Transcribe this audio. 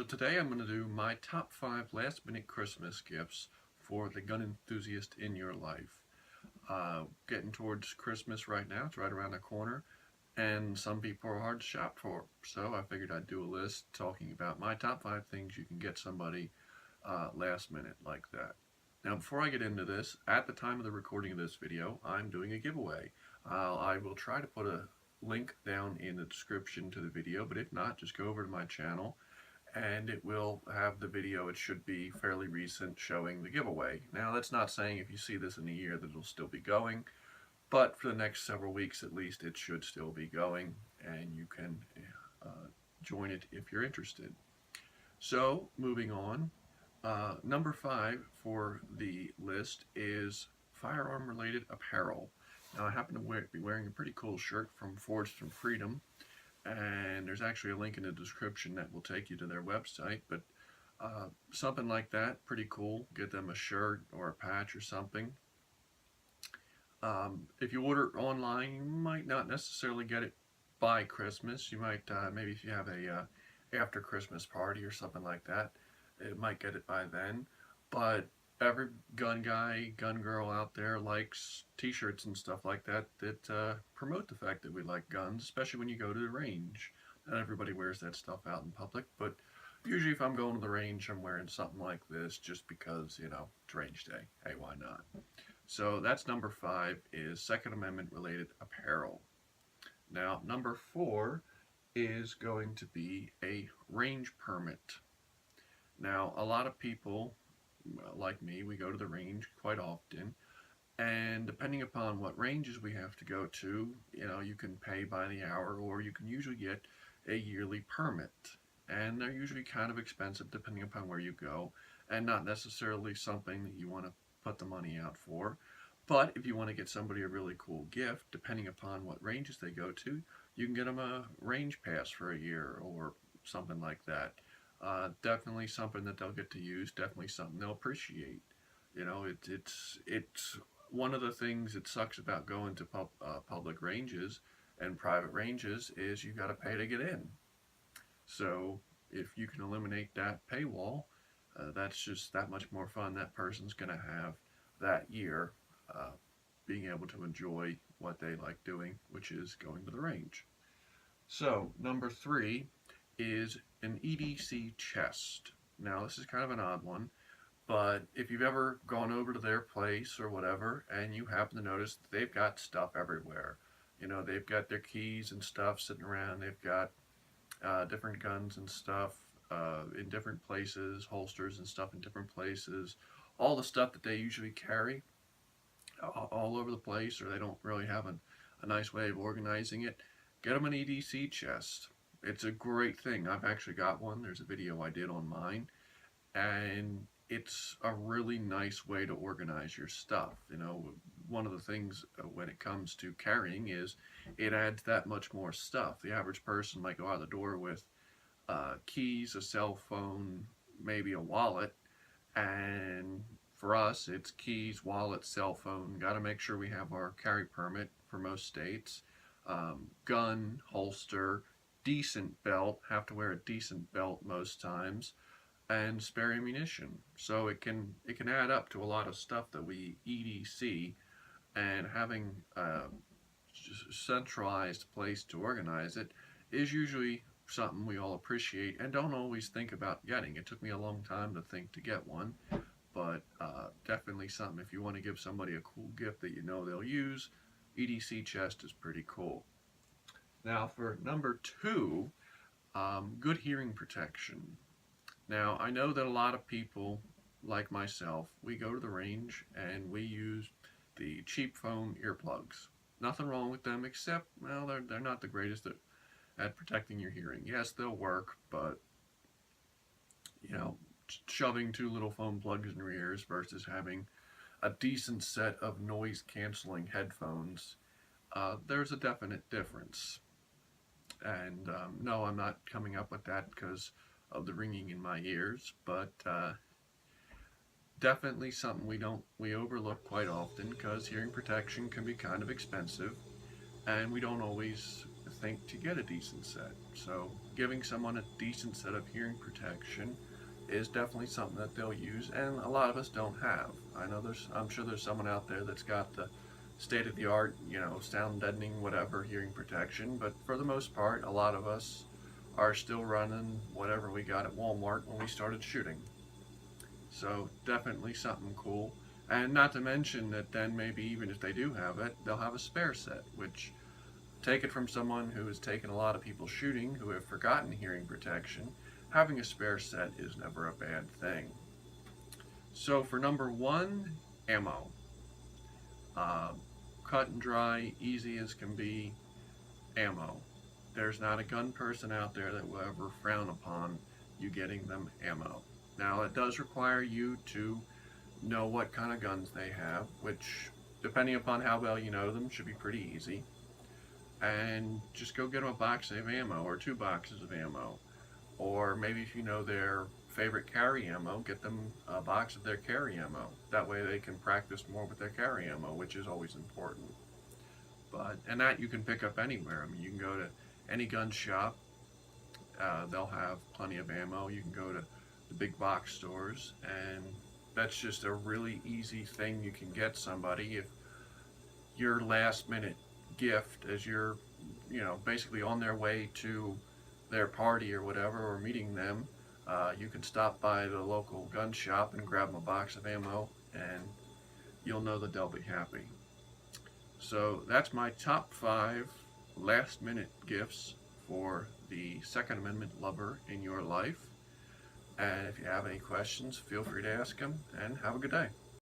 today I'm going to do my top 5 last minute Christmas gifts for the gun enthusiast in your life. Getting towards Christmas right now, it's right around the corner, and some people are hard to shop for. So I figured I'd do a list talking about my top 5 things you can get somebody last minute like that. Now before I get into this, at the time of the recording of this video, I'm doing a giveaway. I will try to put a link down in the description to the video, but if not, just go over to my channel and it will have the video. It should be fairly recent showing the giveaway. Now that's not saying if you see this in a year that it'll still be going, but for the next several weeks at least it should still be going, and you can join it if you're interested. So moving on, number 5 for the list is firearm related apparel. Now I happen to be wearing a pretty cool shirt from Forged from Freedom, and there's actually a link in the description that will take you to their website, but something like that, pretty cool. Get them a shirt or a patch or something. If you order online, you might not necessarily get it by Christmas. You might, maybe if you have a after Christmas party or something like that, it might get it by then. But every gun guy, gun girl out there likes t-shirts and stuff like that promote the fact that we like guns, especially when you go to the range. Not everybody wears that stuff out in public, but usually if I'm going to the range, I'm wearing something like this just because, you know, it's range day. Hey, why not? So that's number 5, is Second Amendment related apparel. Now, number 4 is going to be a range permit. Now, a lot of people like me, we go to the range quite often, and depending upon what ranges we have to go to, you know, you can pay by the hour or you can usually get a yearly permit, and they're usually kind of expensive depending upon where you go, and not necessarily something that you want to put the money out for. But if you want to get somebody a really cool gift, depending upon what ranges they go to, you can get them a range pass for a year or something like that. Definitely something that they'll get to use, definitely something they'll appreciate. You know, it's one of the things that sucks about going to public ranges and private ranges is you got to pay to get in. So if you can eliminate that paywall, that's just that much more fun that person's going to have that year, being able to enjoy what they like doing, which is going to the range. So number 3 is an EDC Chest. Now this is kind of an odd one, but if you've ever gone over to their place or whatever and you happen to notice that they've got stuff everywhere, you know, they've got their keys and stuff sitting around, they've got different guns and stuff in different places, holsters and stuff in different places, all the stuff that they usually carry all over the place, or they don't really have a nice way of organizing it, get them an EDC Chest. It's a great thing. I've actually got one. There's a video I did on mine, and it's a really nice way to organize your stuff. You know, one of the things when it comes to carrying is it adds that much more stuff. The average person might go out the door with keys, a cell phone, maybe a wallet, and for us it's keys, wallet, cell phone. Got to make sure we have our carry permit for most states, gun, holster, decent belt, have to wear a decent belt most times, and spare ammunition. So it can add up to a lot of stuff that we EDC, and having a centralized place to organize it is usually something we all appreciate and don't always think about getting. It took me a long time to think to get one, but definitely something if you want to give somebody a cool gift that you know they'll use. EDC Chest is pretty cool. Now for number 2, good hearing protection. Now I know that a lot of people, like myself, we go to the range and we use the cheap foam earplugs. Nothing wrong with them, except, well, they're not the greatest at protecting your hearing. Yes, they'll work, but, you know, shoving 2 little foam plugs in your ears versus having a decent set of noise canceling headphones, there's a definite difference. And no, I'm not coming up with that because of the ringing in my ears, but definitely something we overlook quite often, because hearing protection can be kind of expensive, and we don't always think to get a decent set. So giving someone a decent set of hearing protection is definitely something that they'll use, and a lot of us don't have. I'm sure there's someone out there that's got the state of the art, sound deadening, whatever, hearing protection, but for the most part, a lot of us are still running whatever we got at Walmart when we started shooting. So definitely something cool. And not to mention that then maybe even if they do have it, they'll have a spare set, which, take it from someone who has taken a lot of people shooting who have forgotten hearing protection, having a spare set is never a bad thing. So for number one, ammo. Uh, Cut and dry, easy as can be, ammo. There's not a gun person out there that will ever frown upon you getting them ammo. Now, it does require you to know what kind of guns they have, which, depending upon how well you know them, should be pretty easy. And just go get them a box of ammo, or 2 boxes of ammo. Or maybe if you know their favorite carry ammo, get them a box of their carry ammo. That way they can practice more with their carry ammo, which is always important. And that you can pick up anywhere. I mean, you can go to any gun shop, they'll have plenty of ammo. You can go to the big box stores, and that's just a really easy thing you can get somebody. If your last minute gift, as you're basically on their way to their party or whatever, or meeting them, you can stop by the local gun shop and grab them a box of ammo, and you'll know that they'll be happy. So that's my top 5 last minute gifts for the Second Amendment lover in your life. And if you have any questions, feel free to ask them, and have a good day.